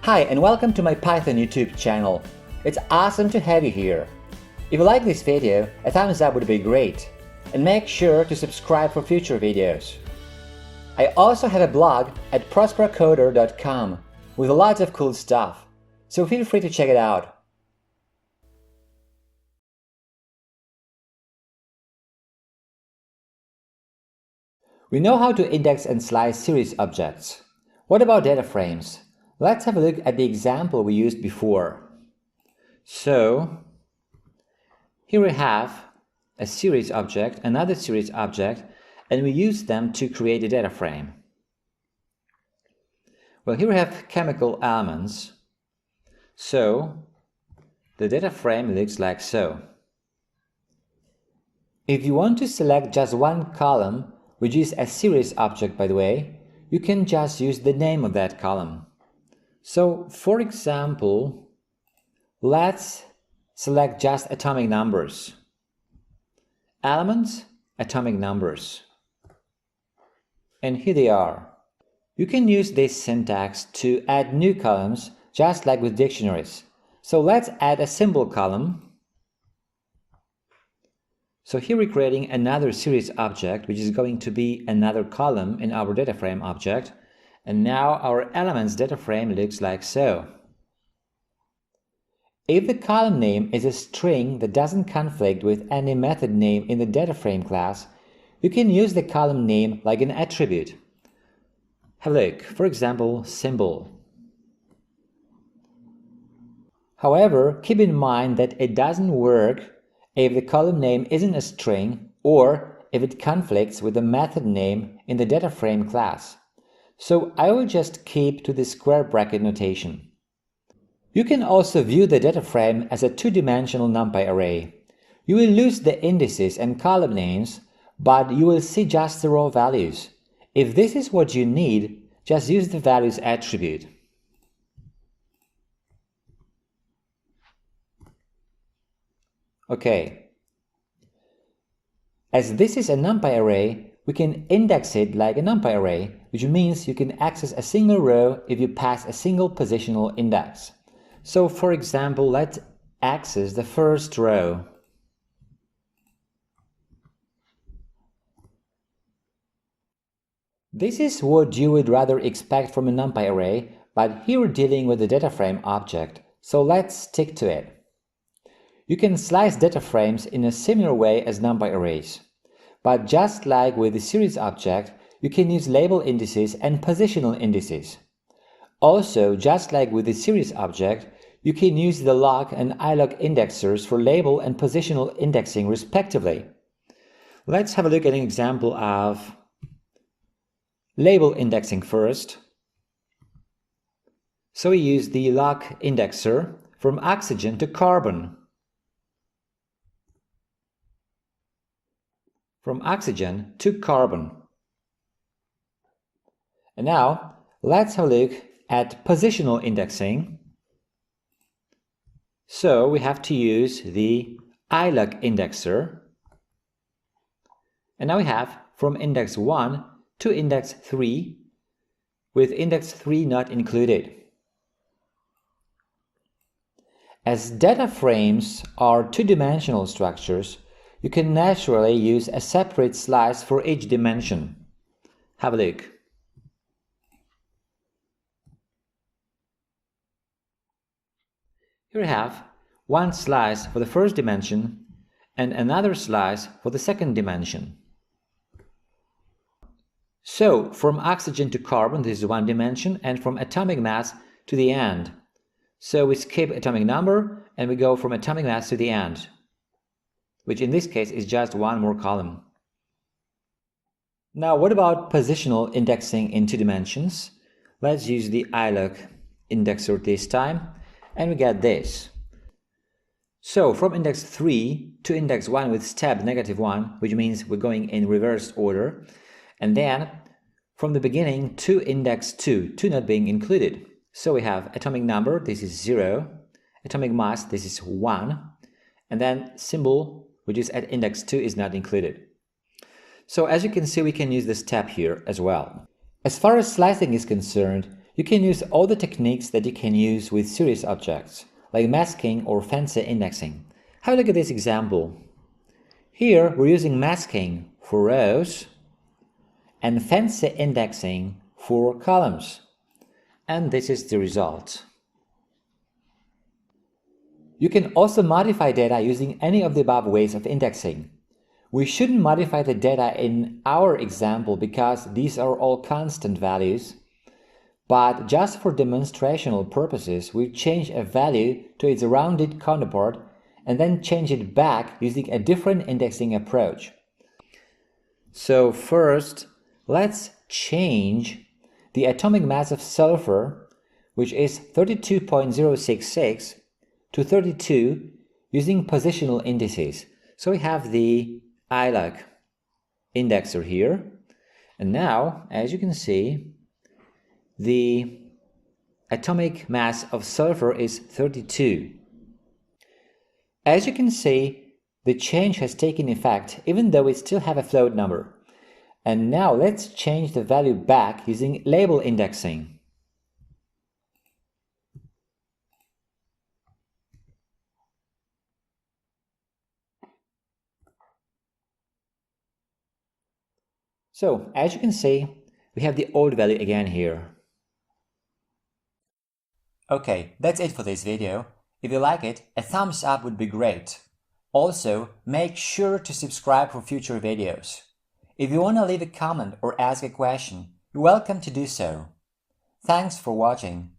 Hi and welcome to my Python YouTube channel. It's awesome to have you here. If you like this video, a thumbs up would be great. And make sure to subscribe for future videos. I also have a blog at prosperacoder.com with lots of cool stuff, so feel free to check it out. We know how to index and slice series objects. What about data frames? Let's have a look at the example we used before. So, here we have a series object, another series object, and we use them to create a data frame. Well, here we have chemical elements. So, the data frame looks like so. If you want to select just one column, which is a series object by the way, you can just use the name of that column. So, for example, let's select just atomic numbers. Elements, atomic numbers. And here they are. You can use this syntax to add new columns, just like with dictionaries. So let's add a symbol column. So here we're creating another series object, which is going to be another column in our data frame object. And now our elements data frame looks like so. If the column name is a string that doesn't conflict with any method name in the DataFrame class, you can use the column name like an attribute. Have a look, for example, symbol. However, keep in mind that it doesn't work if the column name isn't a string or if it conflicts with the method name in the DataFrame class. So I will just keep to the square bracket notation. You can also view the data frame as a two-dimensional numpy array. You will lose the indices and column names, but you will see just the raw values. If this is what you need, just use the values attribute. Okay. As this is a numpy array, we can index it like a numpy array, which means you can access a single row if you pass a single positional index. So, for example, let's access the first row. This is what you would rather expect from a numpy array, but here we're dealing with the data frame object, so let's stick to it. You can slice data frames in a similar way as numpy arrays. But just like with the series object, you can use label indices and positional indices. Also, just like with the series object, you can use the ilok and ilok indexers for label and positional indexing respectively. Let's have a look at an example of label indexing first. So we use the ilok indexer from oxygen to carbon. From oxygen to carbon. And now, let's have a look at positional indexing. So we have to use the ilok indexer. And now we have from index 1 to index 3, with index 3 not included. As data frames are two-dimensional structures, you can naturally use a separate slice for each dimension. Have a look. Here we have one slice for the first dimension and another slice for the second dimension. So, from oxygen to carbon, this is one dimension, and from atomic mass to the end. So we skip atomic number and we go from atomic mass to the end, which in this case is just one more column. Now, what about positional indexing in two dimensions? Let's use the ilok indexer this time, and we get this. So, from index 3 to index 1 with step -1, which means we're going in reverse order, and then from the beginning to index 2, 2 not being included. So we have atomic number, this is 0, atomic mass, this is 1, and then symbol, which is at index 2, is not included. So as you can see, we can use the step here as well. As far as slicing is concerned, You can use all the techniques that you can use with serious objects, like masking or fancy indexing. Have a look at this example. Here we're using masking for rows and fancy indexing for columns. And this is the result. You can also modify data using any of the above ways of indexing. We shouldn't modify the data in our example because these are all constant values, but just for demonstrational purposes, we change a value to its rounded counterpart and then change it back using a different indexing approach. So first, let's change the atomic mass of sulfur, which is 32.066, to 32 using positional indices. So we have the ilok indexer here, and now, as you can see, the atomic mass of sulfur is 32. As you can see, the change has taken effect even though we still have a float number. And now let's change the value back using label indexing. So, as you can see, we have the old value again here. Okay, that's it for this video. If you like it, a thumbs up would be great. Also, make sure to subscribe for future videos. If you want to leave a comment or ask a question, you're welcome to do so. Thanks for watching.